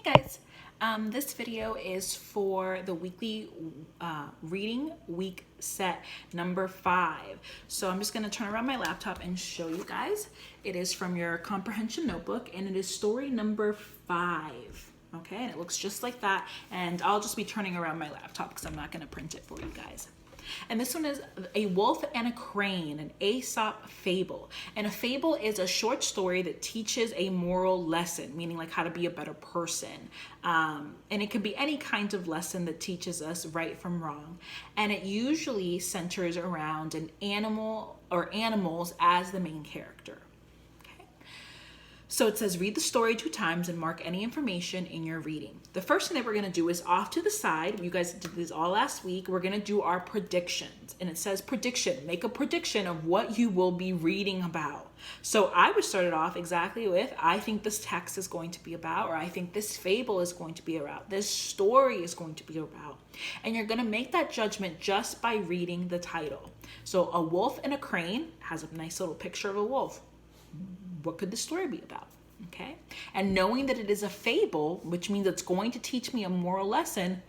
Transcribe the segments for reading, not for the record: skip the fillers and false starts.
Guys, this video is for the weekly reading week set number 5. So I'm just going to turn around my laptop and show you guys. It is from your Comprehension notebook and it is story number 5. Okay, and it looks just like that, and I'll just be turning around my laptop because I'm not going to print it for you guys. And this one is A Wolf and a Crane, an Aesop fable. And a fable is a short story that teaches a moral lesson, meaning like how to be a better person. And it can be any kind of lesson that teaches us right from wrong. And it usually centers around an animal or animals as the main character. So it says, read the story 2 times and mark any information in your reading. The first thing that we're going to do is off to the side. You guys did this all last week. We're going to do our predictions. And it says prediction. Make a prediction of what you will be reading about. So I would start it off exactly with, I think this text is going to be about, or I think this fable is going to be about, this story is going to be about. And you're going to make that judgment just by reading the title. So A Wolf and a Crane has a nice little picture of a wolf. What could the story be about? Okay. And knowing that it is a fable, which means it's going to teach me a moral lesson,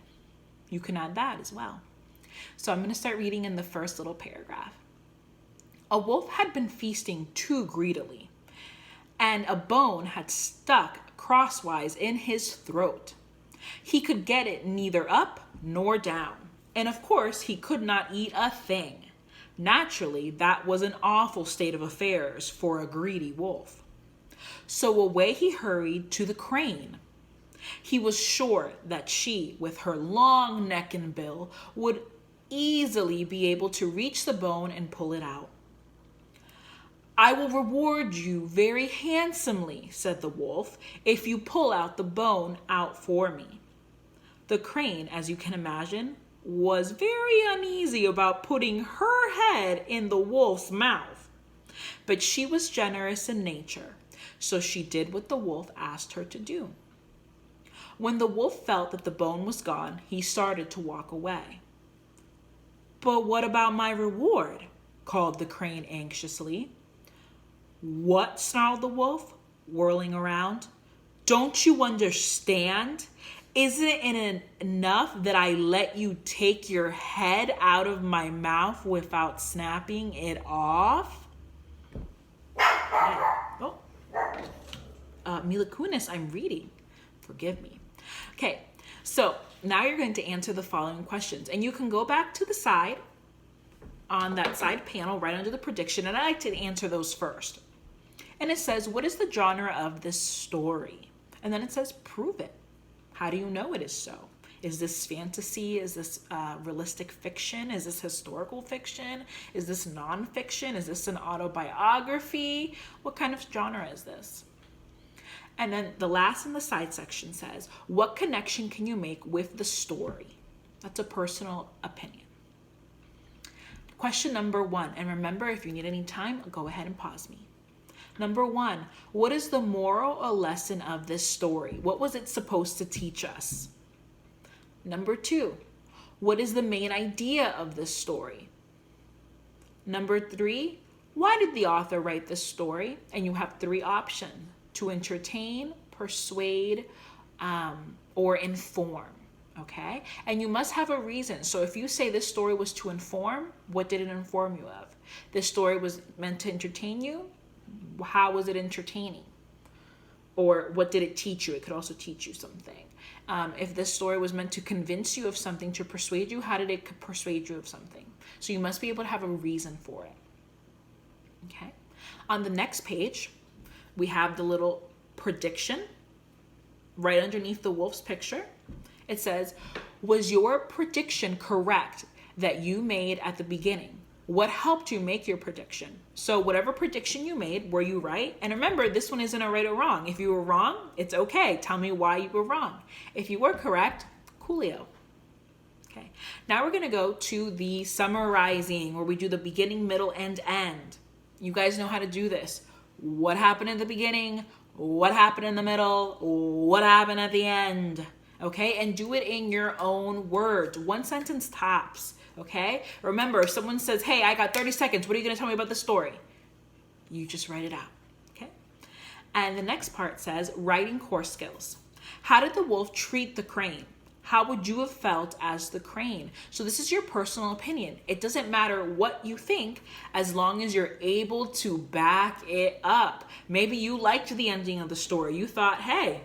you can add that as well. So I'm going to start reading in the first little paragraph. A wolf had been feasting too greedily, and a bone had stuck crosswise in his throat. He could get it neither up nor down, and of course he could not eat a thing. Naturally, that was an awful state of affairs for a greedy wolf. So away he hurried to the crane. He was sure that she, with her long neck and bill, would easily be able to reach the bone and pull it out. I will reward you very handsomely, said the wolf, if you pull out the bone out for me. The crane, as you can imagine, was very uneasy about putting her head in the wolf's mouth. But she was generous in nature, so she did what the wolf asked her to do. When the wolf felt that the bone was gone, he started to walk away. But what about my reward? Called the crane anxiously. What? Snarled the wolf, whirling around. Don't you understand? Isn't it enough that I let you take your head out of my mouth without snapping it off? Mila Kunis, I'm reading. Forgive me. Okay, so now you're going to answer the following questions. And you can go back to the side, on that side panel, right under the prediction, and I like to answer those first. And it says, what is the genre of this story? And then it says, prove it. How do you know it is so? Is this fantasy? Is this realistic fiction? Is this historical fiction? Is this nonfiction? Is this an autobiography? What kind of genre is this? And then the last in the side section says, what connection can you make with the story? That's a personal opinion. Question number 1. And remember, if you need any time, go ahead and pause me. Number 1, what is the moral or lesson of this story? What was it supposed to teach us? Number 2, what is the main idea of this story? Number 3, why did the author write this story? And you have 3 options: to entertain, persuade, or inform. Okay? And you must have a reason. So if you say this story was to inform, what did it inform you of? This story was meant to entertain you. How was it entertaining? Or what did it teach you? It could also teach you something. If this story was meant to convince you of something, to persuade you, how did it persuade you of something? So you must be able to have a reason for it. Okay. On the next page, we have the little prediction right underneath the wolf's picture. It says, was your prediction correct that you made at the beginning? What helped you make your prediction? So whatever prediction you made, were you right? And remember, this one isn't a right or wrong. If you were wrong, it's okay. Tell me why you were wrong. If you were correct, coolio. Okay. Now we're going to go to the summarizing, where we do the beginning, middle, and end. You guys know how to do this. What happened in the beginning? What happened in the middle? What happened at the end? Okay. And do it in your own words. 1 sentence tops. Okay? Remember, if someone says, hey, I got 30 seconds, what are you going to tell me about the story? You just write it out. Okay? And the next part says writing core skills. How did the wolf treat the crane? How would you have felt as the crane? So this is your personal opinion. It doesn't matter what you think as long as you're able to back it up. Maybe you liked the ending of the story. You thought, hey,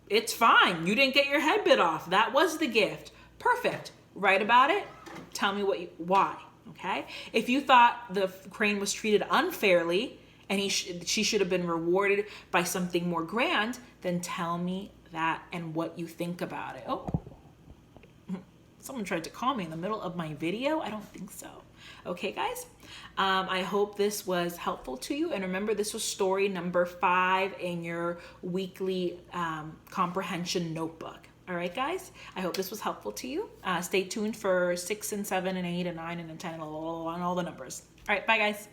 it's fine. You didn't get your head bit off. That was the gift. Perfect. Write about it. Tell me why. Okay? If you thought the crane was treated unfairly and she should have been rewarded by something more grand, then tell me that and what you think about it. Oh, someone tried to call me in the middle of my video. I don't think so. Okay, guys. I hope this was helpful to you. And remember, this was story number 5 in your weekly comprehension notebook. All right, guys. I hope this was helpful to you. Stay tuned for 6 and 7 and 8 and 9 and 10 and all the numbers. All right, bye, guys.